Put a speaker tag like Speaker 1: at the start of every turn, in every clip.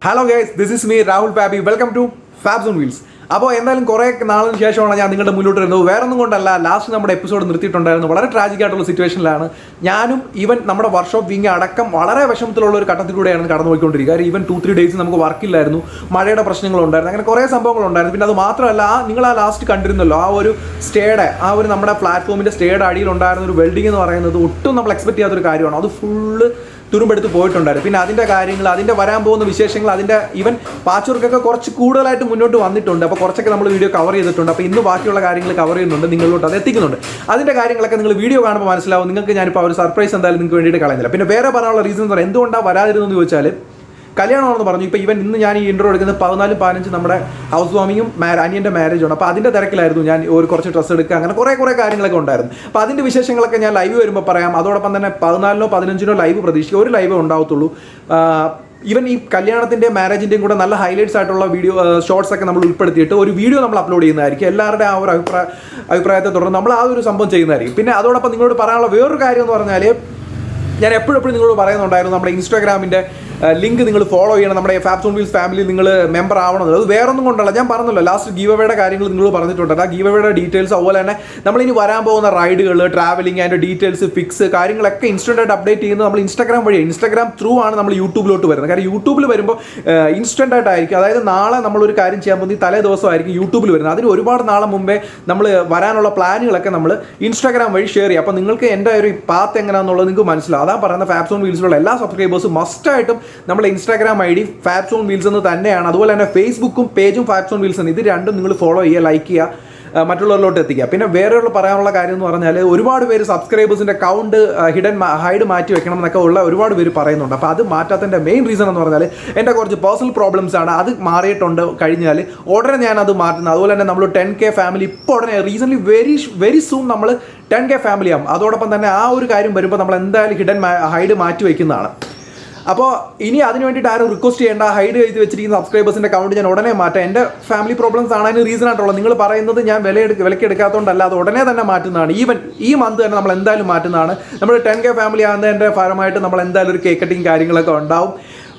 Speaker 1: Hello guys, this is me Rahul Pabi. Welcome to Fabs on Wheels. അപ്പോൾ എന്തായാലും കുറേ നാളിന് ശേഷമാണ് ഞാൻ നിങ്ങളുടെ മുന്നോട്ട് വരുന്നത്. വേറെ ഒന്നും കൊണ്ടല്ല, ലാസ്റ്റ് നമ്മുടെ എപ്പിസോഡ് നിർത്തിയിട്ടുണ്ടായിരുന്നു. വളരെ ട്രാജിക് ആയിട്ടുള്ള സിറ്റുവേഷനിലാണ് ഞാനും ഈവൻ നമ്മുടെ വർക്ക്ഷോപ്പ് വിങ് അടക്കം വളരെ വിഷമത്തിലുള്ള ഒരു ഘട്ടത്തിലൂടെയാണ് കടന്നു പോയിക്കൊണ്ടിരിക്കുക. കാര്യം ഈവൻ 2-3 ഡേയ്സ് നമുക്ക് വർക്കില്ലായിരുന്നു, മഴയുടെ പ്രശ്നങ്ങളുണ്ടായിരുന്നു, അങ്ങനെ കുറേ സംഭവങ്ങളുണ്ടായിരുന്നു. പിന്നെ അത് മാത്രമല്ല, നിങ്ങൾ ആ ലാസ്റ്റ് കണ്ടിരുന്നല്ലോ ആ ഒരു സ്റ്റേയുടെ നമ്മുടെ പ്ലാറ്റ്ഫോമിൻ്റെ സ്റ്റേയുടെ അടിയിലുണ്ടായിരുന്ന ഒരു വെൽഡിംഗ് എന്ന് പറയുന്നത് ഒട്ടും നമ്മൾ എക്സ്പെക്ട് ചെയ്യാത്തൊരു കാര്യമാണ്. അത് ഫുള്ള് തുരുമ്പെടുത്ത് പോയിട്ടുണ്ടായിരുന്നു. പിന്നെ അതിൻ്റെ കാര്യങ്ങൾ, അതിൻ്റെ വരാൻ പോകുന്ന വിശേഷങ്ങൾ, അതിൻ്റെ ഈവൻ പാച്ച് വർക്കൊക്കെ കുറച്ച് കൂടുതലായിട്ട് മുന്നോട്ട് വന്നിട്ടുണ്ട്. അപ്പോൾ കുറച്ചൊക്കെ നമ്മൾ വീഡിയോ കവർ ചെയ്തിട്ടുണ്ട്. അപ്പോൾ ഇന്ന് ബാക്കിയുള്ള കാര്യങ്ങൾ കവർ ചെയ്യുന്നുണ്ട്, നിങ്ങളിലോട്ട് അത് എത്തിക്കുന്നുണ്ട്. അതിൻ്റെ കാര്യങ്ങളൊക്കെ നിങ്ങൾ വീഡിയോ കാണുമ്പോൾ മനസ്സിലാവും. നിങ്ങൾക്ക് ഞാനിപ്പോൾ ഒരു സർപ്രൈസ് എന്തായാലും നിങ്ങൾക്ക് വേണ്ടിയിട്ട് കളയുന്നില്ല. പിന്നെ വേറെ പറയാനുള്ള റീസൺ എന്ന് പറയുന്നത് എന്തുകൊണ്ടാണ് വരാതിരുന്നതെന്ന് ചോദിച്ചാൽ, കല്യാണമാണെന്ന് പറഞ്ഞു. ഇപ്പോൾ ഇവൻ ഇന്ന് ഞാൻ ഈ ഇൻട്രോ എടുക്കുന്നത് 14-15 നമ്മുടെ ഹൗസ് വാമിങ്ങും അനിയൻ്റെ മാരേജാണ്. അപ്പോൾ അതിൻ്റെ തിരക്കിലായിരുന്നു. ഞാൻ കുറച്ച് ഡ്രസ്സ് എടുക്കുക, അങ്ങനെ കുറേ കാര്യങ്ങളൊക്കെ ഉണ്ടായിരുന്നു. അപ്പോൾ അതിൻ്റെ വിശേഷങ്ങളൊക്കെ ഞാൻ ലൈവ് വരുമ്പോൾ പറയാം. അതോടൊപ്പം തന്നെ 14-നോ 15-നോ ലൈവ് പ്രതീക്ഷിക്കുക. ഒരു ലൈവ് ഉണ്ടാവത്തുള്ളൂ. ഈവൻ ഈ കല്യാണത്തിൻ്റെ മാരേജിൻ്റെയും കൂടെ നല്ല ഹൈലൈറ്റ്സ് ആയിട്ടുള്ള വീഡിയോ ഷോർട്സ് ഒക്കെ നമ്മൾ ഉൾപ്പെടുത്തിയിട്ട് ഒരു വീഡിയോ നമ്മൾ അപ്ലോഡ് ചെയ്യുന്നതായിരിക്കും. എല്ലാവരുടെ ആ ഒരു അഭിപ്രായത്തെ തുടർന്ന് നമ്മൾ ആ ഒരു സംഭവം ചെയ്യുന്നതായിരിക്കും. പിന്നെ അതോടൊപ്പം നിങ്ങളോട് പറയാനുള്ള വേറൊരു കാര്യം എന്ന് പറഞ്ഞാൽ, ഞാൻ എപ്പോഴും നിങ്ങളോട് പറയുന്നുണ്ടായിരുന്നു, നമ്മുടെ ഇൻസ്റ്റാഗ്രാമിൻ്റെ ലിങ്ക് നിങ്ങൾ ഫോളോ ചെയ്യണം. നമ്മുടെ ഫാബ്സ് ഓൺ വീൽസ് ഫാമിലി നിങ്ങൾ മെമ്പർ ആവണമെന്നത്. അത് വേറെ ഒന്നും കൊണ്ടല്ല, ഞാൻ പറഞ്ഞല്ലോ ലാസ്റ്റ് ഗീവ് അവേയുടെ കാര്യങ്ങൾ നിങ്ങൾ പറഞ്ഞിട്ടുണ്ട്. ആ ഗീവ് അവേയുടെ ഡീറ്റെയിൽസ്, അതുപോലെ തന്നെ നമ്മളിനി വരാൻ പോകുന്ന റൈഡുകൾ, ട്രാവലിംഗ്, അതിൻ്റെ ഡീറ്റെയിൽസ്, ഫിക്സ് കാര്യങ്ങളൊക്കെ ഇൻസ്റ്റൻ്റ് ആയിട്ട് അപ്ഡേറ്റ് ചെയ്യുന്നത് നമ്മൾ ഇൻസ്റ്റാഗ്രാം വഴിയാണ്. ഇൻസ്റ്റാഗ്രാം ത്രൂ ആണ് നമ്മൾ യൂട്യൂബിലോട്ട് വരുന്നത്. കാരണം യൂട്യൂബിൽ വരുമ്പോൾ ഇൻസ്റ്റൻ്റ് ആയിട്ടായിരിക്കും. അതായത് നാളെ നമ്മളൊരു കാര്യം ചെയ്യാൻ പോകുന്നത് തലേ ദിവസമായിരിക്കും യൂട്യൂബിൽ വരുന്നത്. അതിന് ഒരുപാട് നാളെ മുമ്പേ നമ്മൾ വരാനുള്ള പ്ലാനുകളൊക്കെ നമ്മൾ ഇൻസ്റ്റാഗ്രാം വഴി ഷെയർ ചെയ്യും. അപ്പോൾ നിങ്ങൾക്ക് എൻ്റെ ഒരു പാത്ത് എങ്ങനെയാണെന്നുള്ളത് നിങ്ങൾക്ക് മനസ്സിലാവും. അതാ പറയുന്ന ഫാബ്സ് ഓൺ വീൽസിലുള്ള എല്ലാ സബ്സ്ക്രൈബേഴ്സും മസ്റ്റായിട്ടും നമ്മുടെ Instagram ID Fab's on wheels എന്ന് തന്നെയാണ്. അതുപോലെ തന്നെ ഫേസ്ബുക്കും പേജും ഫാബ്സ് ഓൺ വീൽസ് എന്ന്, ഇത് രണ്ടും നിങ്ങൾ ഫോളോ ചെയ്യുക, ലൈക്ക് ചെയ്യുക, മറ്റുള്ളവരിലോട്ട് എത്തിക്കുക. പിന്നെ വേറെയുള്ള പറയാനുള്ള കാര്യം എന്ന് പറഞ്ഞാൽ, ഒരുപാട് പേര് സബ്സ്ക്രൈബേഴ്സിൻ്റെ കൗണ്ട് ഹൈഡ് മാറ്റി വെക്കണം എന്നൊക്കെ ഉള്ള ഒരുപാട് പേര് പറയുന്നുണ്ട്. അപ്പോൾ അത് മാറ്റാത്തതിൻ്റെ മെയിൻ റീസൺ എന്ന് പറഞ്ഞാൽ എൻ്റെ കുറച്ച് പേഴ്സണൽ പ്രോബ്ലംസ് ആണ്. അത് മാറിയിട്ടുണ്ട് കഴിഞ്ഞാൽ ഉടനെ ഞാൻ അത് മാറ്റുന്നത്. അതുപോലെ തന്നെ നമ്മൾ 10K ഫാമിലി ഇപ്പോൾ ഉടനെ റീസെൻ്റ്ലി വെരി സൂൺ നമ്മൾ 10K ഫാമിലി ആകും. അതോടൊപ്പം തന്നെ ആ ഒരു കാര്യം വരുമ്പോൾ നമ്മൾ എന്തായാലും ഹൈഡ് മാറ്റി വയ്ക്കുന്നതാണ്. അപ്പോൾ ഇനി അതിന് വേണ്ടിയിട്ട് ആരും റിക്വസ്റ്റ് ചെയ്യേണ്ട. ഹൈഡ് ചെയ്ത് വെച്ചിരിക്കുന്ന സബ്സ്ക്രൈബേഴ്സിൻ്റെ കൗണ്ട് ഞാൻ ഉടനെ മാറ്റാം. എൻ്റെ ഫാമിലി പ്രോബ്ലംസ് ആണ് അതിന് റീസൺ ആയിട്ടുള്ളത്. നിങ്ങൾ പറയുന്നത് ഞാൻ വിലയ്ക്ക് എടുക്കാത്തതുകൊണ്ടല്ല, അത് ഉടനെ തന്നെ മാറ്റുന്നതാണ്. ഈവൻ ഈ മന്ത് തന്നെ നമ്മൾ എന്തായാലും മാറ്റുന്നതാണ്. നമ്മൾ 10K ഫാമിലി ആകുന്നതിൻ്റെ ഫലമായിട്ട് നമ്മൾ എന്തായാലും ഒരു കേക്ക് കട്ടിങ് കാര്യങ്ങളൊക്കെ ഉണ്ടാവും.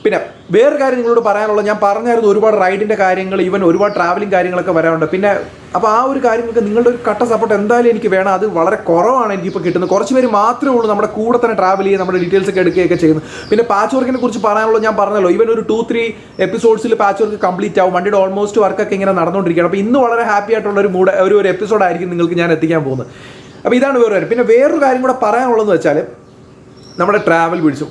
Speaker 1: പിന്നെ വേറെ കാര്യം നിങ്ങളോട് പറയാനുള്ളത്, ഞാൻ പറഞ്ഞായിരുന്നു ഒരുപാട് റൈഡിൻ്റെ കാര്യങ്ങൾ, ഈവൻ ഒരുപാട് ട്രാവലിംഗ് കാര്യങ്ങളൊക്കെ വരാറുണ്ട്. പിന്നെ അപ്പോൾ ആ ഒരു കാര്യങ്ങൾക്ക് നിങ്ങളുടെ ഒരു കട്ട സപ്പോർട്ട് എന്തായാലും എനിക്ക് വേണം. അത് വളരെ കുറവാണ് എനിക്കിപ്പോൾ കിട്ടുന്നത്. കുറച്ച് പേര് മാത്രമേ ഉള്ളൂ നമ്മുടെ കൂടെ തന്നെ ട്രാവൽ ചെയ്യുക, നമ്മുടെ ഡീറ്റെയിൽസ് ഒക്കെ എടുക്കുകയൊക്കെ ചെയ്യുന്നത്. പിന്നെ പാച്ച് വർക്കിനെ കുറിച്ച് പറയാനുള്ളത് ഞാൻ പറഞ്ഞല്ലോ, ഈവൻ ഒരു 2-3 എപ്പിസോഡ്സിൽ പാച്ച് വർക്ക് കംപ്ലീറ്റ് ആവും. വണ്ടിയുടെ ഓൾമോസ്റ്റ് വർക്കൊക്കെ ഇങ്ങനെ നടന്നുകൊണ്ടിരിക്കുകയാണ്. അപ്പോൾ ഇന്ന് വളരെ ഹാപ്പി ആയിട്ടുള്ള ഒരു എപ്പിസോഡായിരിക്കും നിങ്ങൾക്ക് ഞാൻ എത്തിക്കാൻ പോകുന്നത്. അപ്പോൾ ഇതാണ് വേറെ കാര്യം. പിന്നെ വേറൊരു കാര്യം കൂടെ പറയാനുള്ളതെന്ന് വെച്ചാൽ, നമ്മുടെ ട്രാവൽ വീഡിയോസ്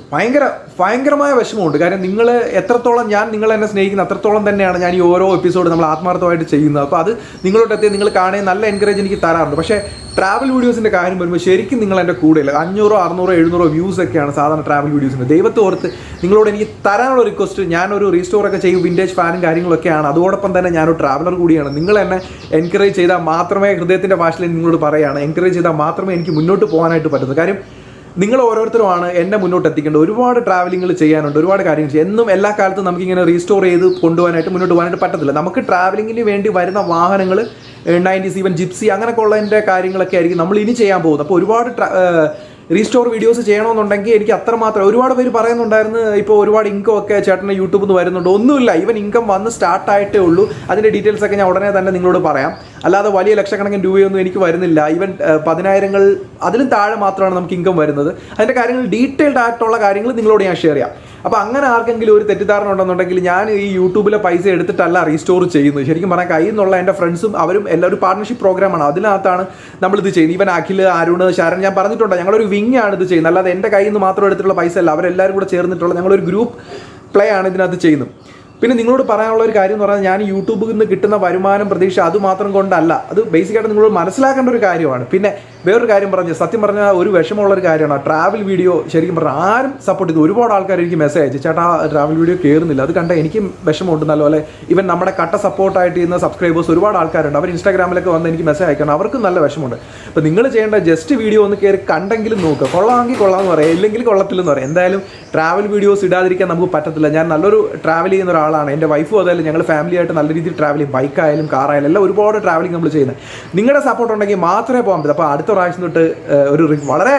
Speaker 1: ഭയങ്കരമായ വിഷമമുണ്ട്. കാര്യം നിങ്ങൾ എത്രത്തോളം, ഞാൻ നിങ്ങൾ എന്നെ സ്നേഹിക്കുന്ന അത്രത്തോളം തന്നെയാണ് ഞാൻ ഈ ഓരോ എപ്പിസോഡ് നമ്മൾ ആത്മാർത്ഥമായിട്ട് ചെയ്യുന്നത്. അപ്പോൾ അത് നിങ്ങളോട്ട് എത്തി നിങ്ങൾ കാണുകയും നല്ല എൻകറേജ് എനിക്ക് തരാറുണ്ട്. പക്ഷേ ട്രാവൽ വീഡിയോസിൻ്റെ കാര്യം വരുമ്പോൾ ശരിക്കും നിങ്ങൾ എൻ്റെ കൂടെയില്ല. 500, 600, 700 വ്യൂസ് ഒക്കെയാണ് സാധാരണ ട്രാവൽ വീഡിയോസിന്. ദൈവത്തെ ഓർത്ത് നിങ്ങളോട് എനിക്ക് തരാനുള്ള റിക്വസ്റ്റ്, ഞാനൊരു റീസ്റ്റോറൊക്കെ ചെയ്യും, വിൻറ്റേജ് ഫാനും കാര്യങ്ങളൊക്കെയാണ്. അതോടൊപ്പം തന്നെ ഞാനൊരു ട്രാവലർ കൂടിയാണ്. നിങ്ങൾ എന്നെ എൻകറേജ് ചെയ്താൽ മാത്രമേ, ഹൃദയത്തിൻ്റെ ഭാഷയിൽ നിങ്ങളോട് പറയുകയാണ്, എൻകറേജ് ചെയ്താൽ മാത്രമേ എനിക്ക് മുന്നോട്ട് പോകാനായിട്ട് പറ്റുള്ളൂ. കാര്യം നിങ്ങൾ ഓരോരുത്തരുമാണ് എന്നെ മുന്നോട്ട് എത്തിക്കേണ്ടത്. ഒരുപാട് ട്രാവലിങ്ങൾ ചെയ്യാനുണ്ട്, ഒരുപാട് കാര്യങ്ങൾ ചെയ്യാം. എന്നും എല്ലാ കാലത്തും നമുക്കിങ്ങനെ റീസ്റ്റോർ ചെയ്ത് കൊണ്ടുപോകാനായിട്ട് മുന്നോട്ട് പോകാനായിട്ട് പറ്റത്തില്ല. നമുക്ക് ട്രാവലിങ്ങിന് വേണ്ടി വരുന്ന വാഹനങ്ങൾ 90s, ഈവൻ ജിപ്സി അങ്ങനെയൊക്കെ ഉള്ളതിൻ്റെ കാര്യങ്ങളൊക്കെ ആയിരിക്കും നമ്മൾ ഇനി ചെയ്യാൻ പോകുന്നത്. അപ്പോൾ ഒരുപാട് റീസ്റ്റോർ വീഡിയോസ് ചെയ്യണമെന്നുണ്ടെങ്കിൽ എനിക്ക് അത്രമാത്രം, ഒരുപാട് പേര് പറയുന്നുണ്ടായിരുന്നു ഇപ്പോൾ ഒരുപാട് ഇൻകം ഒക്കെ ചേട്ടന് യൂട്യൂബിൽ നിന്ന് വരുന്നുണ്ട്. ഒന്നുമില്ല, ഈവൻ ഇൻകം വന്ന് സ്റ്റാർട്ടായിട്ടേ ഉള്ളൂ. അതിൻ്റെ ഡീറ്റെയിൽസ് ഒക്കെ ഞാൻ ഉടനെ തന്നെ നിങ്ങളോട് പറയാം. അല്ലാതെ വലിയ ലക്ഷക്കണക്കിന് രൂപയൊന്നും എനിക്ക് വരുന്നില്ല. ഈവൻ 10,000 അതിലും താഴെ മാത്രമാണ് നമുക്ക് ഇൻകം വരുന്നത്. അതിൻ്റെ കാര്യങ്ങൾ ഡീറ്റെയിൽഡ് ആയിട്ടുള്ള കാര്യങ്ങൾ നിങ്ങളോട് ഞാൻ ഷെയർ ചെയ്യാം. അപ്പോൾ അങ്ങനെ ആർക്കെങ്കിലും ഒരു തെറ്റിദ്ധാരണ ഉണ്ടെന്നുണ്ടെങ്കിൽ, ഞാൻ ഈ യൂട്യൂബിലെ പൈസ എടുത്തിട്ടല്ല റീസ്റ്റോർ ചെയ്യുന്നത്. ശരിക്കും പറഞ്ഞാൽ കയ്യിൽ നിന്നുള്ള എൻ്റെ ഫ്രണ്ട്സും അവരും എല്ലാവരും പാർട്ണർഷിപ്പ് പ്രോഗ്രാമാണ്. അതിനകത്താണ് നമ്മളിത് ചെയ്യുന്നത്. ഈവൻ അഖിൽ, അരുൺ, ശരൺ, ഞാൻ പറഞ്ഞിട്ടുണ്ട്, ഞങ്ങളൊരു വിങ് ആണ് ഇത് ചെയ്യുന്നത്. അല്ലാതെ എൻ്റെ കയ്യിൽ നിന്ന് മാത്രം എടുത്തിട്ടുള്ള പൈസ അല്ല, അവരെല്ലാവരും കൂടെ ചേർന്നിട്ടുള്ള ഞങ്ങളൊരു ഗ്രൂപ്പ് പ്ലേ ആണ് ഇതിനകത്ത് ചെയ്യുന്നത്. പിന്നെ നിങ്ങളോട് പറയാനുള്ള ഒരു കാര്യം എന്ന് പറഞ്ഞാൽ, ഞാൻ യൂട്യൂബിൽ നിന്ന് കിട്ടുന്ന വരുമാനം പ്രതീക്ഷ അതുമാത്രം കൊണ്ടല്ല. അത് ബേസിക്കായിട്ട് നിങ്ങളോട് മനസ്സിലാക്കേണ്ട ഒരു കാര്യമാണ്. പിന്നെ വേറൊരു കാര്യം പറഞ്ഞ്, സത്യം പറഞ്ഞാൽ ഒരു വിഷമമുള്ളൊരു കാര്യമാണ് ട്രാവൽ വീഡിയോ. ശരിക്കും പറഞ്ഞാൽ ആരും സപ്പോർട്ട് ചെയ്തു. ഒരുപാട് ആൾക്കാർ എനിക്ക് മെസ്സേജ് അയച്ചു, ചേട്ടാ ട്രാവൽ വീഡിയോ കയറുന്നില്ല. അത് കണ്ട എനിക്കും വിഷമമുണ്ടെന്നല്ലോ അല്ലെ. ഈവൻ നമ്മുടെ കട്ട സപ്പോർട്ടായിട്ട് ചെയ്യുന്ന സബ്സ്ക്രൈബേഴ്സ് ഒരുപാട് ആൾക്കാരുണ്ട്. അവർ ഇൻസ്റ്റാഗ്രാമിലൊക്കെ വന്ന് എനിക്ക് മെസ്സേജ് അയക്കണം. അവർക്കും നല്ല വിഷമമുണ്ട്. അപ്പോൾ നിങ്ങൾ ചെയ്യേണ്ട ജസ്റ്റ് വീഡിയോ ഒന്ന് കയറി കണ്ടെങ്കിലും നോക്കുക. കൊള്ളാമെങ്കിൽ കൊള്ളാമെന്ന് പറയാം, ഇല്ലെങ്കിൽ കൊള്ളത്തില്ലെന്ന് പറയാം. എന്തായാലും ട്രാവൽ വീഡിയോസ് ഇടാതിരിക്കാൻ നമുക്ക് പറ്റത്തില്ല. ഞാൻ നല്ലൊരു ട്രാവൽ ചെയ്യുന്ന ഒരാളാണ്. എൻ്റെ വൈഫും അതായാലും ഞങ്ങൾ ഫാമിലി ആയിട്ട് നല്ല രീതിയിൽ ട്രാവൽ ചെയ്യും. ബൈക്കായാലും കാറായാലും എല്ലാം ഒരുപാട് ട്രാവലിംഗ് നമ്മൾ ചെയ്യുന്നത്. നിങ്ങളുടെ സപ്പോർട്ട് ഉണ്ടെങ്കിൽ മാത്രമേ പോകാൻ പറ്റൂ. അപ്പോൾ അടുത്ത രണ്ടാമത്തെ പ്രാവശ്യം തൊട്ട് ഒരു വളരെ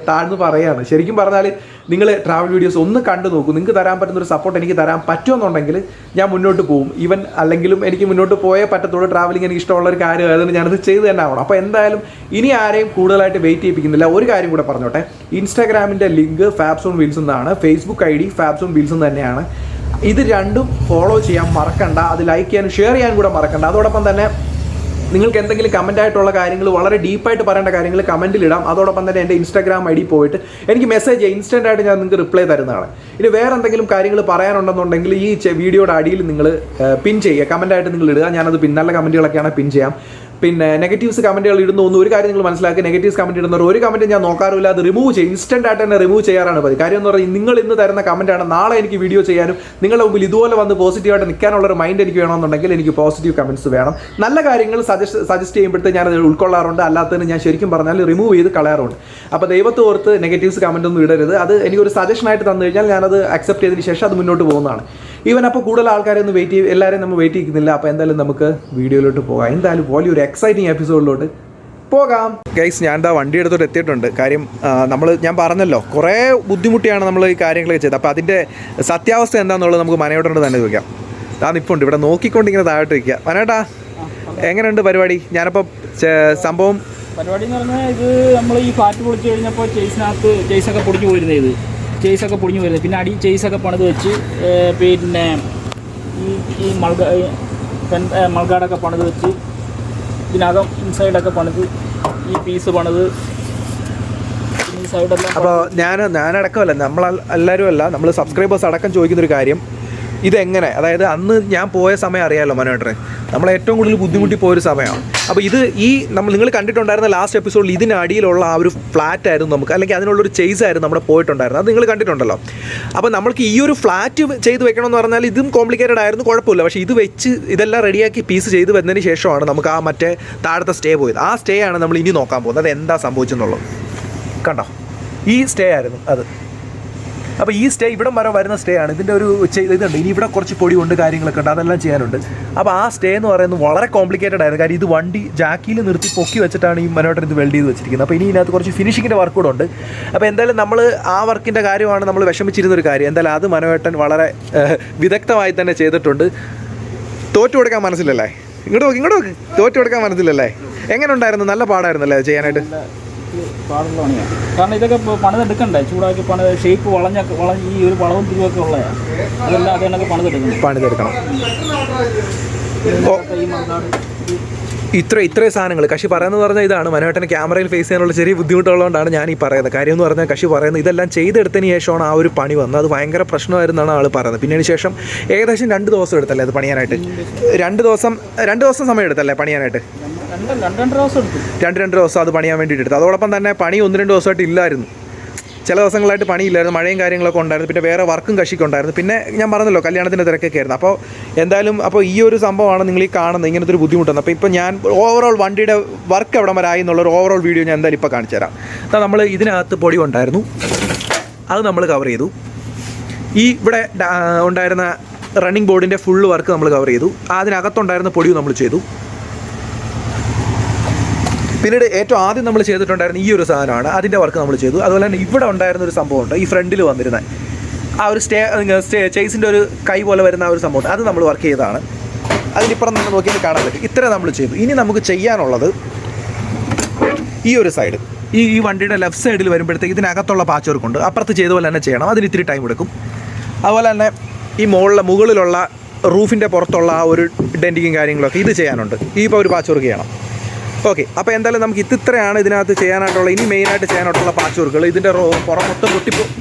Speaker 1: താഴ്ന്നു പറയുകയാണ്. ശരിക്കും പറഞ്ഞാൽ നിങ്ങൾ ട്രാവൽ വീഡിയോസ് ഒന്ന് കണ്ടു നോക്കൂ. നിങ്ങൾക്ക് തരാൻ പറ്റുന്ന ഒരു സപ്പോർട്ട് എനിക്ക് തരാൻ പറ്റുമെന്നുണ്ടെങ്കിൽ ഞാൻ മുന്നോട്ട് പോകും. ഈവൻ അല്ലെങ്കിലും എനിക്ക് മുന്നോട്ട് പോയേ പറ്റത്തുള്ളൂ. ട്രാവലിംഗ് എനിക്ക് ഇഷ്ടമുള്ള ഒരു കാര്യമായതുകൊണ്ട് ഞാനത് ചെയ്ത് തന്നെ ആവണം. അപ്പോൾ എന്തായാലും ഇനി ആരെയും കൂടുതലായിട്ട് വെയിറ്റ് ചെയ്യിപ്പിക്കുന്നില്ല. ഒരു കാര്യം കൂടെ പറഞ്ഞോട്ടെ, ഇൻസ്റ്റാഗ്രാമിൻ്റെ ലിങ്ക് ഫാബ്സ് ഓൺ വീൽസ് എന്നാണ്, Facebook ID Fab's on wheels തന്നെയാണ്. ഇത് രണ്ടും ഫോളോ ചെയ്യാൻ മറക്കണ്ട, അത് ലൈക്ക് ചെയ്യാനും ഷെയർ ചെയ്യാനും കൂടെ മറക്കണ്ട. അതോടൊപ്പം തന്നെ നിങ്ങൾക്ക് എന്തെങ്കിലും കമൻ്റ് ആയിട്ടുള്ള കാര്യങ്ങൾ, വളരെ ഡീപ്പായിട്ട് പറയേണ്ട കാര്യങ്ങൾ കമൻറ്റിലിടാം. അതോടൊപ്പം തന്നെ എൻ്റെ ഇൻസ്റ്റാഗ്രാം ID പോയിട്ട് എനിക്ക് മെസ്സേജ് ചെയ്യുക, ഇൻസ്റ്റൻ്റ് ആയിട്ട് ഞാൻ നിങ്ങൾക്ക് റിപ്ലൈ തരുന്നതാണ്. ഇനി വേറെ എന്തെങ്കിലും കാര്യങ്ങൾ പറയാനുണ്ടെന്നുണ്ടെങ്കിൽ ഈ വീഡിയോയുടെ അടിയിൽ നിങ്ങൾ പിൻ ചെയ്യുക, കമൻ്റായിട്ട് നിങ്ങൾ ഇടുക. ഞാനത് നല്ല കമൻറ്റുകളൊക്കെയാണ് പിൻ ചെയ്യാം. പിന്നെ നെഗറ്റീവ്സ് കമൻറ്റുകൾ ഇടുന്ന ഒരു കാര്യം നിങ്ങൾ മനസ്സിലാക്കുക, നെഗറ്റീവ്സ് കമൻറ്റ് ഇടുന്നവർ ഒരു കമൻറ്റ് ഞാൻ നോക്കാറില്ല, അത് റിമൂവ് ചെയ്യും. ഇൻസ്റ്റൻ്റ് ആയിട്ട് തന്നെ റിമൂവ് ചെയ്യാറാണ് പതി. കാര്യം എന്ന് പറഞ്ഞാൽ നിങ്ങൾ ഇന്ന് തരുന്ന കമൻറ്റാണ് നാളെ എനിക്ക് വീഡിയോ ചെയ്യാനും നിങ്ങളുടെ മുമ്പിൽ ഇതുപോലെ വന്ന് പോസിറ്റീവായിട്ട് നിൽക്കാനുള്ളൊരു മൈൻഡ് എനിക്ക് വേണമെന്നുണ്ടെങ്കിൽ എനിക്ക് പോസിറ്റീവ് കമൻറ്റ്സ് വേണം. നല്ല കാര്യങ്ങൾ സജസ്റ്റ് ചെയ്യുമ്പോഴത്തെ ഞാനത് ഉൾക്കൊള്ളാറുണ്ട്, അല്ലാത്തതിന് ഞാൻ ശരിക്കും പറഞ്ഞാൽ റിമൂവ് ചെയ്ത് കളയാറുണ്ട്. അപ്പോൾ ദൈവത്തെ ഓർത്ത് നെഗറ്റീവ്സ് കമൻ്റ് ഒന്നും ഇടരുത്. അത് എനിക്കൊരു സജഷനായിട്ട് തന്നു കഴിഞ്ഞാൽ ഞാനത് അക്സെപ്റ്റ് ചെയ്തതിന് ശേഷം അത് മുന്നോട്ട് പോകുന്നതാണ്. ഈവൻ അപ്പോൾ കൂടുതൽ ആൾക്കാരെ ഒന്ന് എല്ലാവരെയും നമ്മൾ വെയിറ്റ് ചെയ്യുന്നില്ല. അപ്പോൾ എന്തായാലും നമുക്ക് വീഡിയോയിലോട്ട് പോകാം. എന്തായാലും വലിയൊരു എക്സൈറ്റിംഗ് എപ്പിസോഡിലോട്ട് പോകാം. ഗൈസ്, ഞാൻ എന്താ വണ്ടി എടുത്തോട്ട് എത്തിയിട്ടുണ്ട്. കാര്യം ഞാൻ പറഞ്ഞല്ലോ, കുറേ ബുദ്ധിമുട്ടിയാണ് നമ്മൾ ഈ കാര്യങ്ങളൊക്കെ ചെയ്തത്. അപ്പോൾ അതിൻ്റെ സത്യാവസ്ഥ എന്താണെന്നുള്ളത് നമുക്ക് മനയോട്ടോട് തന്നെ ചോദിക്കാം. അതാണ് ഇപ്പോൾ ഉണ്ട് ഇവിടെ നോക്കിക്കൊണ്ട് ഇങ്ങനെ താഴോട്ട് വയ്ക്കുക. മനേട്ടാ, എങ്ങനെയുണ്ട് പരിപാടി? ഞാനപ്പോൾ സംഭവം
Speaker 2: പരിപാടി എന്ന് പറഞ്ഞാൽ ഇത് നമ്മൾ ഈ ഫ്ലാറ്റ് പൊളിച്ച് കഴിഞ്ഞപ്പോൾ ചേസൊക്കെ പൊടിഞ്ഞു പോയിരുന്നത്, ഇത് ചേസൊക്കെ പൊടിഞ്ഞു വരുന്നത്. പിന്നെ അടി ചേസൊക്കെ പണിത് വെച്ച്, പിന്നെ ഈ മൾഗാടൊക്കെ പണിത് വെച്ച്, ഇതിനകം ഇൻസൈഡൊക്കെ പണിത്, ഈ പീസ് പണിത്, ഈ സൈഡെല്ലാം.
Speaker 1: അപ്പോൾ ഞാനടക്കമല്ല, നമ്മളെല്ലാവരും അല്ല, നമ്മൾ സബ്സ്ക്രൈബേഴ്സ് അടക്കം ചോദിക്കുന്നൊരു കാര്യം, ഇതെങ്ങനെ, അതായത് അന്ന് ഞാൻ പോയ സമയം അറിയാമല്ലോ മനോഹരൻ, നമ്മൾ ഏറ്റവും കൂടുതൽ ബുദ്ധിമുട്ടി പോയൊരു സമയമാണ്. അപ്പോൾ നിങ്ങൾ കണ്ടിട്ടുണ്ടായിരുന്ന ലാസ്റ്റ് എപ്പിസോഡിൽ ഇതിനടിയിലുള്ള ആ ഒരു ഫ്ലാറ്റ് ആയിരുന്നു നമുക്ക്, അല്ലെങ്കിൽ അതിനുള്ളൊരു ചേസ് ആയിരുന്നു നമ്മുടെ പോയിട്ടുണ്ടായിരുന്നത്. അത് നിങ്ങൾ കണ്ടിട്ടുണ്ടല്ലോ. അപ്പോൾ നമ്മൾക്ക് ഈ ഒരു ഫ്ലാറ്റ് ചെയ്ത് വെക്കണമെന്ന് പറഞ്ഞാൽ ഇതും കോംപ്ലിക്കേറ്റഡ് ആയിരുന്നു, കുഴപ്പമില്ല. പക്ഷേ ഇത് വെച്ച് ഇതെല്ലാം റെഡിയാക്കി പീസ് ചെയ്ത് വന്നതിന് ശേഷമാണ് നമുക്ക് ആ മറ്റേ താഴത്തെ സ്റ്റേ പോയത്. ആ സ്റ്റേ ആണ് നമ്മൾ ഇനി നോക്കാൻ പോകുന്നത്. അത് എന്താ സംഭവിച്ചെന്നുള്ളത് കണ്ടോ, ഈ സ്റ്റേ ആയിരുന്നു അത്. അപ്പോൾ ഈ സ്റ്റേ ഇവിടം വരെ വരുന്ന സ്റ്റേ ആണ്. ഇതിൻ്റെ ഒരു ഇതുണ്ട്, ഇനി ഇവിടെ കുറച്ച് പൊടിയുണ്ട്, കാര്യങ്ങളൊക്കെ ഉണ്ട്, അതെല്ലാം ചെയ്യാനുണ്ട്. അപ്പോൾ ആ സ്റ്റേ എന്ന് പറയുന്നത് വളരെ കോംപ്ലിക്കേറ്റഡ് ആയിരുന്നു. കാര്യം ഇത് വണ്ടി ജാക്കിയിൽ നിർത്തി പൊക്കി വെച്ചിട്ടാണ് ഈ മനോട്ടൻ ഇത് വെൽഡ് ചെയ്ത് വെച്ചിരിക്കുന്നത്. അപ്പോൾ ഇനി ഇതിനകത്ത് കുറച്ച് ഫിനിഷിങ്ങിൻ്റെ വർക്ക് കൂടെ ഉണ്ട്. അപ്പോൾ എന്തായാലും നമ്മൾ ആ വർക്കിൻ്റെ കാര്യമാണ് നമ്മൾ വിഷമിച്ചിരുന്നൊരു കാര്യം. എന്തായാലും അത് മനോട്ടൻ വളരെ വിദഗ്ധമായി തന്നെ ചെയ്തിട്ടുണ്ട്. തോറ്റു കൊടുക്കാൻ മനസ്സിലല്ലേ? ഇങ്ങോട്ട് തോറ്റു കൊടുക്കാൻ മനസ്സിലല്ലേ? എങ്ങനെ ഉണ്ടായിരുന്നു? നല്ല പാടായിരുന്നല്ലേ ചെയ്യാനായിട്ട്?
Speaker 2: പാടുള്ള പണിയാണ്. കാരണം ഇതൊക്കെ പണിതെടുക്കണ്ടേ, ചൂടാക്കി ഷേപ്പ് വളഞ്ഞ് ഈ ഒരു വളവും തിരിവൊക്കെ ഉള്ളതാണ്. അതെല്ലാം അതിനൊക്കെ പണിതെടുക്കണം.
Speaker 1: ഇത്രയും സാധനങ്ങൾ കശി പറയുന്നത് പറഞ്ഞാൽ ഇതാണ്. മനോഹരന് ക്യാമറയിൽ ഫേസ് ചെയ്യാനുള്ള ചെറിയ ബുദ്ധിമുട്ടുള്ളതുകൊണ്ടാണ് ഞാൻ ഈ പറയുന്നത്. കാര്യം എന്ന് പറഞ്ഞാൽ കശി പറയുന്നത് ഇതെല്ലാം ചെയ്തെടുത്തതിന് ശേഷമാണ് ആ ഒരു പണി വന്നത്. അത് ഭയങ്കര പ്രശ്നമായിരുന്നാണ് ആൾ പറയുന്നത്. പിന്നെ ശേഷം ഏകദേശം 2 ദിവസം എടുത്തല്ലേ അത് പണിയാനായിട്ട്? 2 ദിവസം സമയം എടുത്തല്ലേ പണിയാനായിട്ട്? 2 ദിവസം അത് പണിയാൻ വേണ്ടിയിട്ട് എടുത്തു. അതോടൊപ്പം തന്നെ പണി 1-2 ദിവസമായിട്ട് ഇല്ലായിരുന്നു. ചില ദിവസങ്ങളായിട്ട് പണിയില്ലായിരുന്നു, മഴയും കാര്യങ്ങളൊക്കെ ഉണ്ടായിരുന്നു. പിന്നെ വേറെ വർക്കും കഷിക്കുണ്ടായിരുന്നു. പിന്നെ ഞാൻ പറഞ്ഞല്ലോ, കല്യാണത്തിൻ്റെ തിരക്കൊക്കെ ആയിരുന്നു. അപ്പോൾ എന്തായാലും ഈ ഒരു സംഭവമാണ് നിങ്ങൾ ഈ കാണുന്നത്, ഇങ്ങനത്തെ ഒരു ബുദ്ധിമുട്ടാണ്. അപ്പോൾ ഇപ്പോൾ ഞാൻ ഓവറോൾ വണ്ടിയുടെ വർക്ക് എവിടെ വരെ ആയി എന്നുള്ളൊരു ഓവറോൾ വീഡിയോ ഞാൻ എന്തായാലും ഇപ്പോൾ കാണിച്ചു തരാം. എന്നാൽ നമ്മൾ ഇതിനകത്ത് പൊടി ഉണ്ടായിരുന്നു, അത് നമ്മൾ കവർ ചെയ്തു. ഇവിടെ ഉണ്ടായിരുന്ന റണ്ണിങ് ബോർഡിൻ്റെ ഫുള്ള് വർക്ക് നമ്മൾ കവർ ചെയ്തു. അതിനകത്തുണ്ടായിരുന്ന പൊടിയും നമ്മൾ ചെയ്തു. പിന്നീട് ഏറ്റവും ആദ്യം നമ്മൾ ചെയ്തിട്ടുണ്ടായിരുന്ന ഈ ഒരു സാധനമാണ്, അതിൻ്റെ വർക്ക് നമ്മൾ ചെയ്തു. അതുപോലെ തന്നെ ഇവിടെ ഉണ്ടായിരുന്ന ഒരു സംഭവമുണ്ട്, ഈ ഫ്രണ്ടിൽ വന്നിരുന്ന ആ ഒരു ചേസിൻ്റെ ഒരു കൈ പോലെ വരുന്ന ആ ഒരു സംഭവം, അത് നമ്മൾ വർക്ക് ചെയ്തതാണ്. അതിനിപ്പുറം നിന്ന് നോക്കിയാൽ കാണാൻ പറ്റും. ഇത്ര നമ്മൾ ചെയ്തു. ഇനി നമുക്ക് ചെയ്യാനുള്ളത് ഈ ഒരു സൈഡ്, ഈ വണ്ടിയുടെ ലെഫ്റ്റ് സൈഡിൽ വരുമ്പോഴത്തേക്ക് ഇതിനകത്തുള്ള പാച്ച് വർക്കുണ്ട്. അപ്പുറത്ത് ചെയ്ത പോലെ തന്നെ ചെയ്യണം, അതിന് ഇത്തിരി ടൈം എടുക്കും. അതുപോലെ തന്നെ ഈ മുകളിലുള്ള റൂഫിൻ്റെ പുറത്തുള്ള ആ ഒരു ഡെൻറ്റിങ്ങും കാര്യങ്ങളൊക്കെ ഇത് ചെയ്യാനുണ്ട്. ഇപ്പോൾ ഒരു പാച്ച് വർക്ക് ചെയ്യണം. ഓക്കെ, അപ്പോൾ എന്തായാലും നമുക്ക് ഇത്രയാണ് ഇതിനകത്ത് ചെയ്യാനായിട്ടുള്ള, ഇനി മെയിനായിട്ട് ചെയ്യാനായിട്ടുള്ള പാച്ച് വർക്കുകൾ. ഇതിൻ്റെ പുറം മൊത്തം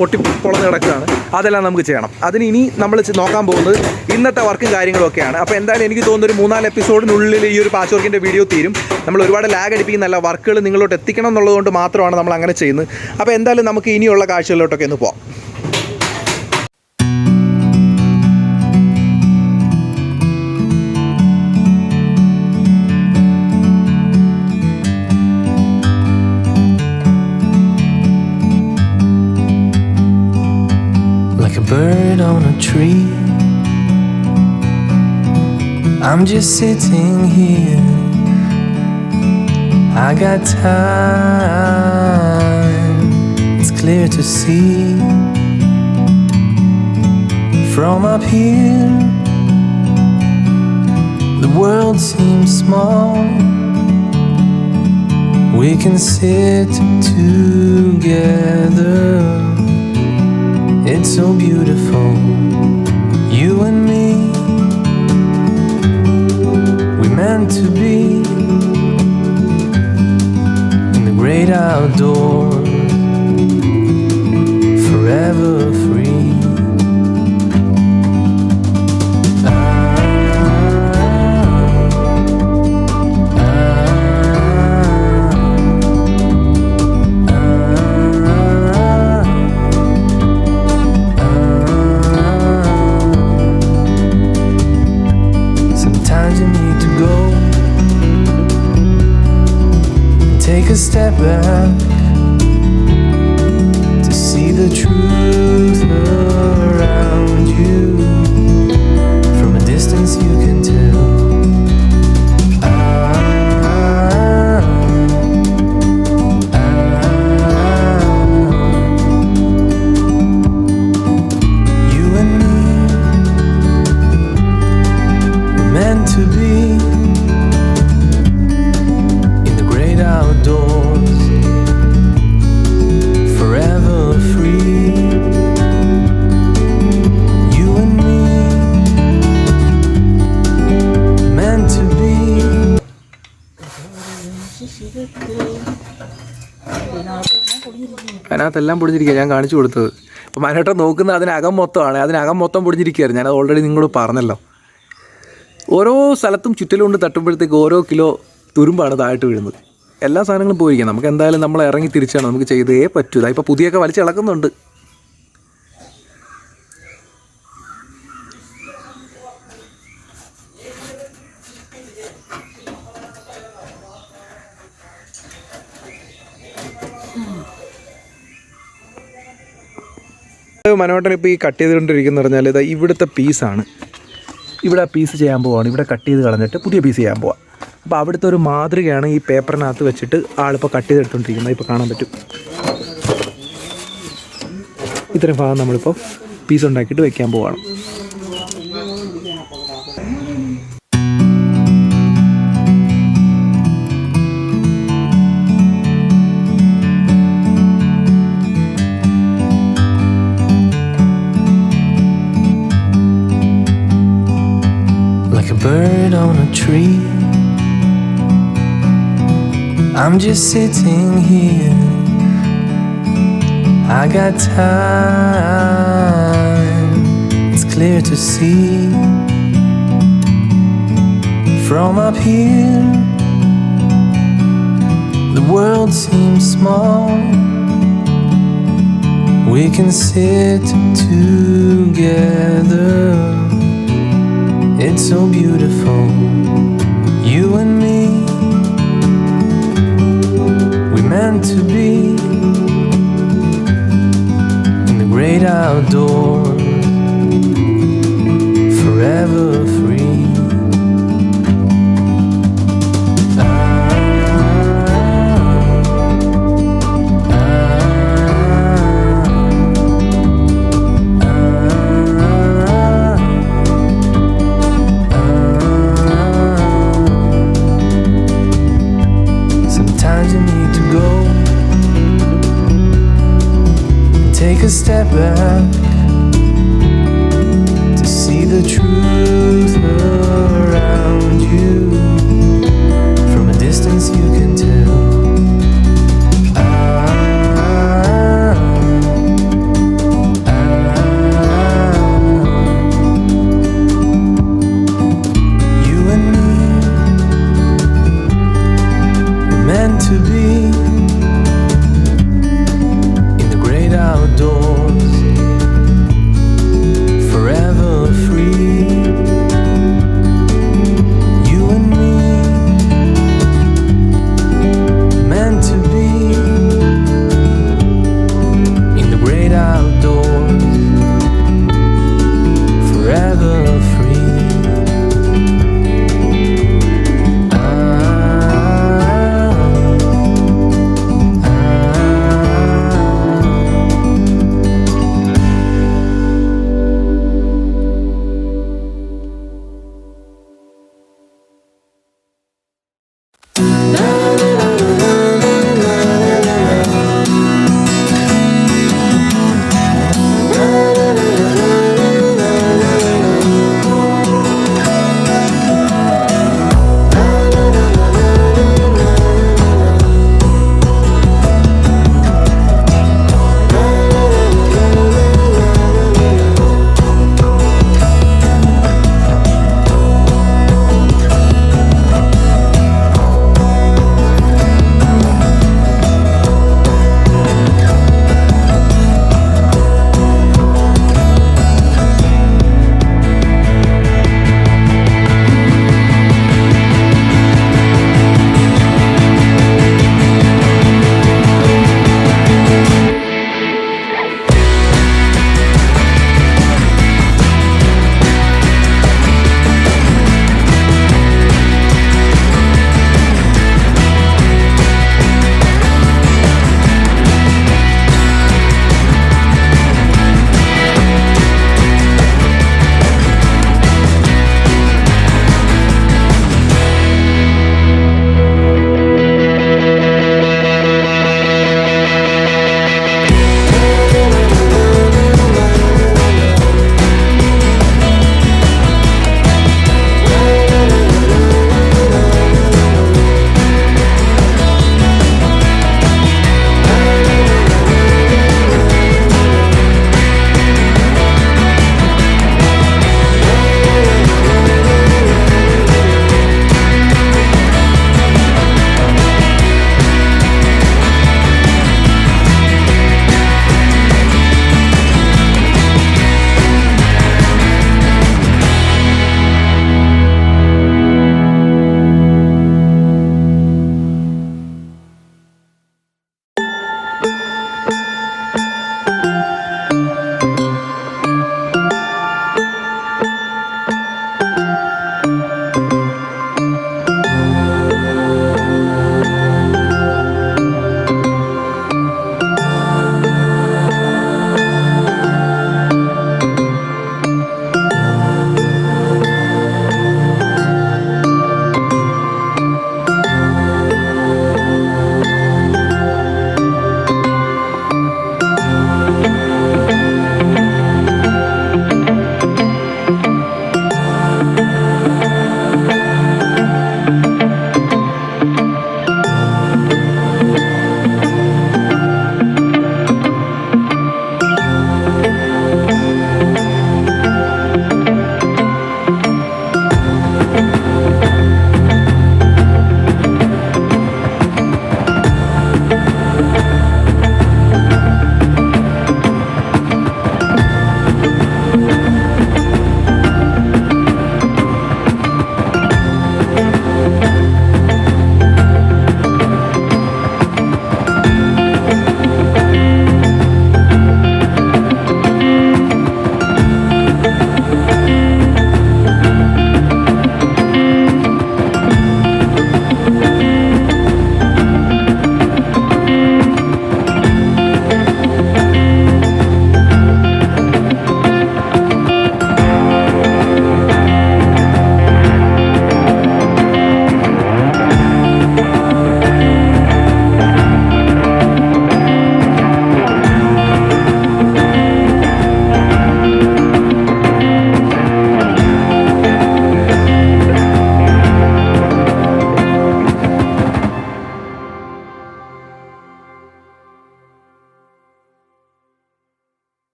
Speaker 1: പൊട്ടി പൊളന്ന് കിടക്കുകയാണ്, അതെല്ലാം നമുക്ക് ചെയ്യണം. അതിന് ഇനി നമ്മൾ നോക്കാൻ പോകുന്നത് ഇന്നത്തെ വർക്കും കാര്യങ്ങളൊക്കെയാണ്. അപ്പോൾ എന്തായാലും എനിക്ക് തോന്നുന്നു ഒരു 3-4 എപ്പിസോഡിനുള്ളിൽ ഈ ഒരു പാച്ച് വർക്കിൻ്റെ വീഡിയോ തീരും. നമ്മൾ ഒരുപാട് ലാഗ് അടിപ്പിക്കുന്നല്ല, വർക്കുകൾ നിങ്ങളോട്ട് എത്തിക്കണം എന്നുള്ളതുകൊണ്ട് മാത്രമാണ് നമ്മൾ അങ്ങനെ ചെയ്യുന്നത്. അപ്പോൾ എന്തായാലും നമുക്ക് ഇനിയുള്ള കാഴ്ചകളിലോട്ടൊക്കെ ഒന്ന് പോകാം.
Speaker 3: Bird on a tree, I'm just sitting here. I got time, it's clear to see. From up here, the world seems small. We can sit together. It's so beautiful, you and me. We meant to be in the great outdoors, forever free. Take a step back to see the truth around you. From a distance you can tell. You and me were meant to be outdoors, forever free. You and me, meant to be.
Speaker 1: അതിനകത്തെല്ലാം പൊടിഞ്ഞിരിക്കുക ഞാൻ കാണിച്ചു കൊടുത്തത്. അപ്പോൾ മനോട്ടം നോക്കുന്നത് അതിനകം മൊത്തമാണ്. അതിനകം മൊത്തം പൊടിഞ്ഞിരിക്കുകയായിരുന്നു. ഞാനത് already നിങ്ങളോട് പറഞ്ഞല്ലോ. ഓരോ സ്ഥലത്തും ചുറ്റിലുകൊണ്ട് തട്ടുമ്പോഴത്തേക്ക് ഓരോ കിലോ തുരുമ്പാണ് താഴോട്ട് വീഴുന്നത്. എല്ലാ സാധനങ്ങളും പോയിരിക്കാം. നമുക്ക് എന്തായാലും നമ്മൾ ഇറങ്ങി തിരിച്ചാണ്, നമുക്ക് ചെയ്തേ പറ്റൂ. ഇതാ ഇപ്പോൾ പുതിയൊക്കെ വലിച്ച് ഇളക്കുന്നുണ്ട്. മനോട്ടൻ ഇപ്പോൾ ഈ കട്ട് ചെയ്തുകൊണ്ടിരിക്കുന്നത് പറഞ്ഞാൽ ഇതാ ഇവിടുത്തെ പീസാണ്. ഇവിടെ ആ പീസ് ചെയ്യാൻ പോവാണ്. ഇവിടെ കട്ട് ചെയ്ത് കളഞ്ഞിട്ട് പുതിയ പീസ് ചെയ്യാൻ പോവാം. അപ്പോൾ അവിടുത്തെ ഒരു മാതൃകയാണ് ഈ പേപ്പറിനകത്ത് വെച്ചിട്ട് ആളിപ്പോൾ കട്ട് ചെയ്തെടുത്തുകൊണ്ടിരിക്കുന്നത്. ഇപ്പോൾ കാണാൻ പറ്റും. ഇത്രയും ഭാഗം നമ്മളിപ്പോൾ പീസ് ഉണ്ടാക്കിയിട്ട് വെക്കാൻ പോവാണ്.
Speaker 3: Like a bird on a tree, I'm just sitting here. I got time, it's clear to see. From up here, the world seems small. We can sit together. It's so beautiful, you and me. We meant to be in the great outdoors, forever free. Take a step back to see the truth around you. From a distance you can tell. You and me were meant to be outdoors, forever free.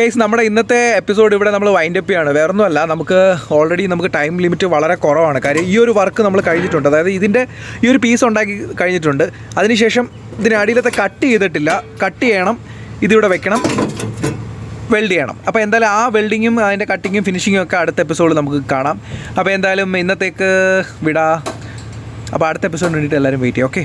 Speaker 1: Case നമ്മുടെ ഇന്നത്തെ episode ഇവിടെ നമ്മൾ wind up ചെയ്യാണ്. വേറൊന്നുമല്ല, നമുക്ക് already നമുക്ക് time limit വളരെ കുറവാണ്. കാര്യം ഈ ഒരു വർക്ക് നമ്മൾ കഴിഞ്ഞിട്ടുണ്ട്, അതായത് ഇതിൻ്റെ ഈ ഒരു പീസ് ഉണ്ടാക്കി കഴിഞ്ഞിട്ടുണ്ട്. അതിനുശേഷം ഇതിനടിയിലത്തെ കട്ട് ചെയ്തിട്ടില്ല, കട്ട് ചെയ്യണം, ഇതിവിടെ വെക്കണം, വെൽഡ് ചെയ്യണം. അപ്പോൾ എന്തായാലും ആ വെൽഡിങ്ങും അതിൻ്റെ കട്ടിങ്ങും ഫിനിഷിങ്ങും ഒക്കെ അടുത്ത എപ്പിസോഡിൽ നമുക്ക് കാണാം. അപ്പോൾ എന്തായാലും ഇന്നത്തേക്ക് വിടാം. അപ്പോൾ അടുത്ത എപ്പിസോഡിന് വേണ്ടിയിട്ട് എല്ലാവരും വെയിറ്റ് ചെയ്യാം. ഓക്കെ,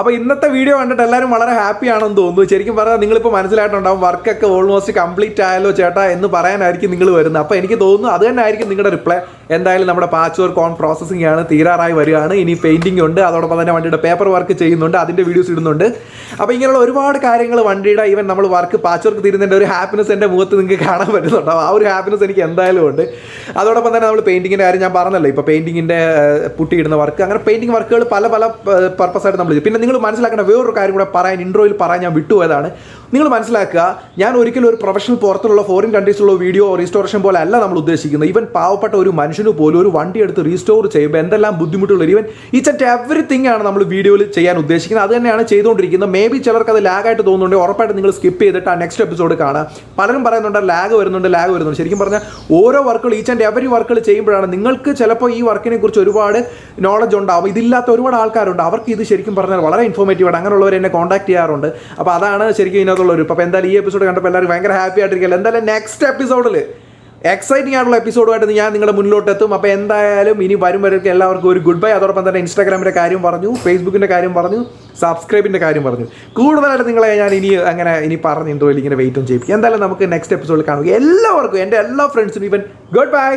Speaker 1: അപ്പോൾ ഇന്നത്തെ വീഡിയോ കണ്ടിട്ട് എല്ലാവരും വളരെ ഹാപ്പി ആണെന്ന് തോന്നുന്നു. ശരിക്കും പറഞ്ഞാൽ നിങ്ങളിപ്പോൾ മനസ്സിലായിട്ടുണ്ടാവും വർക്കൊക്കെ ഓൾമോസ്റ്റ് കംപ്ലീറ്റ് ആയല്ലോ ചേട്ടാ എന്ന് പറയാനായിരിക്കും നിങ്ങൾ വരുന്നത്. അപ്പോൾ എനിക്ക് തോന്നുന്നു അത് തന്നെ ആയിരിക്കും നിങ്ങളുടെ റിപ്ലൈ. എന്തായാലും നമ്മുടെ പാച്ച് വർക്ക് ഓൺ പ്രോസസ്സിംഗ് ആണ്, തീരാറായി വരികയാണ്. ഇനി പെയിൻറ്റിംഗ് ഉണ്ട്, അതോടൊപ്പം തന്നെ വണ്ടിയുടെ പേപ്പർ വർക്ക് ചെയ്യുന്നുണ്ട്, അതിൻ്റെ വീഡിയോസ് ഇടുന്നുണ്ട്. അപ്പോൾ ഇങ്ങനെയുള്ള ഒരുപാട് കാര്യങ്ങൾ വണ്ടിയുടെ ഈവൻ നമ്മൾ പാച്ച് വർക്ക് തീരുന്നതിൻ്റെ ഒരു ഹാപ്പിനെസ് എൻ്റെ മുഖത്ത് നിങ്ങൾക്ക് കാണാൻ പറ്റുന്നുണ്ടാവും. ആ ഒരു ഹാപ്പിനെസ് എനിക്ക് എന്തായാലും ഉണ്ട്. അതോടൊപ്പം തന്നെ നമ്മൾ പെയിൻറ്റിങ്ങിൻ്റെ കാര്യം ഞാൻ പറഞ്ഞല്ലോ, ഇപ്പോൾ പെയിൻറ്റിങ്ങിൻ്റെ പുട്ടിയിടുന്ന വർക്ക്, അങ്ങനെ പെയിൻറ്റിങ് വർക്കുകൾ പല പല പർപ്പസായിട്ട് നമ്മൾ ചെയ്യും. പിന്നെ നിങ്ങൾ മനസ്സിലാക്കേണ്ട വേറൊരു കാര്യം കൂടെ ഇൻട്രോയിൽ പറയാൻ ഞാൻ വിട്ടുപോയതാണ്. നിങ്ങൾ മനസ്സിലാക്കുക, ഞാൻ ഒരിക്കലും ഒരു പ്രൊഫഷണൽ പുറത്തുള്ള ഫോറിൻ കൺട്രീസിലുള്ള വീഡിയോ റീസ്റ്റോറേഷൻ പോലെ അല്ല നമ്മൾ ഉദ്ദേശിക്കുന്നത്. ഈവൻ പാവപ്പെട്ട ഒരു മനുഷ്യന് പോലും ഒരു വണ്ടി എടുത്ത് റീസ്റ്റോർ ചെയ്യുമ്പോൾ എന്തെല്ലാം ബുദ്ധിമുട്ടുള്ള ഈവൻ ഈച്ച് ആൻഡ് എവറിത്തിങ് ആണ് നമ്മൾ വീഡിയോയിൽ ചെയ്യാൻ ഉദ്ദേശിക്കുന്നത്. അത് തന്നെയാണ് ചെയ്തുകൊണ്ടിരിക്കുന്നത്. മേ ബി ചിലർക്ക് അത് ലാഗായിട്ട് തോന്നുന്നുണ്ട്, ഉറപ്പായിട്ട് നിങ്ങൾ സ്കിപ്പ് ചെയ്തിട്ട് ആ നെക്സ്റ്റ് എപ്പിസോഡ് കാണാം. പലരും പറയുന്നുണ്ട് ലാഗ് വരുന്നുണ്ട്. ശരിക്കും പറഞ്ഞാൽ ഓരോ വർക്കുകൾ ഈച്ച് ആൻഡ് എവറി വർക്കുകൾ ചെയ്യുമ്പോഴാണ് നിങ്ങൾക്ക് ചിലപ്പോൾ ഈ വർക്കിനെ കുറിച്ച് ഒരുപാട് നോളജ് ഉണ്ടാവും. ഇതില്ലാത്ത ഒരുപാട് ആൾക്കാരുണ്ട്, അവർക്ക് ഇത് ശരിക്കും പറഞ്ഞാൽ വളരെ ഇൻഫോർമേറ്റീവ് ആണ്. അങ്ങനെയുള്ളവർ എന്നെ കോൺടാക്ട് ചെയ്യാറുണ്ട്. അപ്പോൾ അതാണ് ശരിക്കും ഇതിനകത്തുള്ള ഒരു. അപ്പോൾ എന്തായാലും ഈ എപ്പിസോഡ് കണ്ടപ്പോൾ എല്ലാവരും ഭയങ്കര ഹാപ്പി ആയിട്ടിരിക്കുകയല്ല. എന്തായാലും നെക്സ്റ്റ് എപ്പിസോഡിൽ എക്സൈറ്റിംഗ് ആയിട്ടുള്ള എപ്പിസോഡുമായിട്ട് ഞാൻ നിങ്ങളുടെ മുന്നിലോട്ടെത്തും. അപ്പോൾ എന്തായാലും ഇനി വരുമ്പോഴേക്കും എല്ലാവർക്കും ഒരു ഗുഡ് ബൈ. അതോടൊപ്പം തന്നെ ഇൻസ്റ്റാഗ്രാമിൻ്റെ കാര്യം പറഞ്ഞു, ഫേസ്ബുക്കിൻ്റെ കാര്യം പറഞ്ഞു, സബ്സ്ക്രൈബിൻ്റെ കാര്യം പറഞ്ഞു. കൂടുതലായിട്ട് നിങ്ങളെ ഞാൻ ഇനി പറഞ്ഞ് ഇൻട്രോയിൽ ഇങ്ങനെ വെയിറ്റും ചെയ്യിപ്പിക്കും. എന്തായാലും നമുക്ക് നെക്സ്റ്റ് എപ്പിസോഡിൽ കാണുക. എല്ലാവർക്കും, എൻ്റെ എല്ലാ ഫ്രണ്ട്സിനും ഈവൻ ഗുഡ് ബൈ.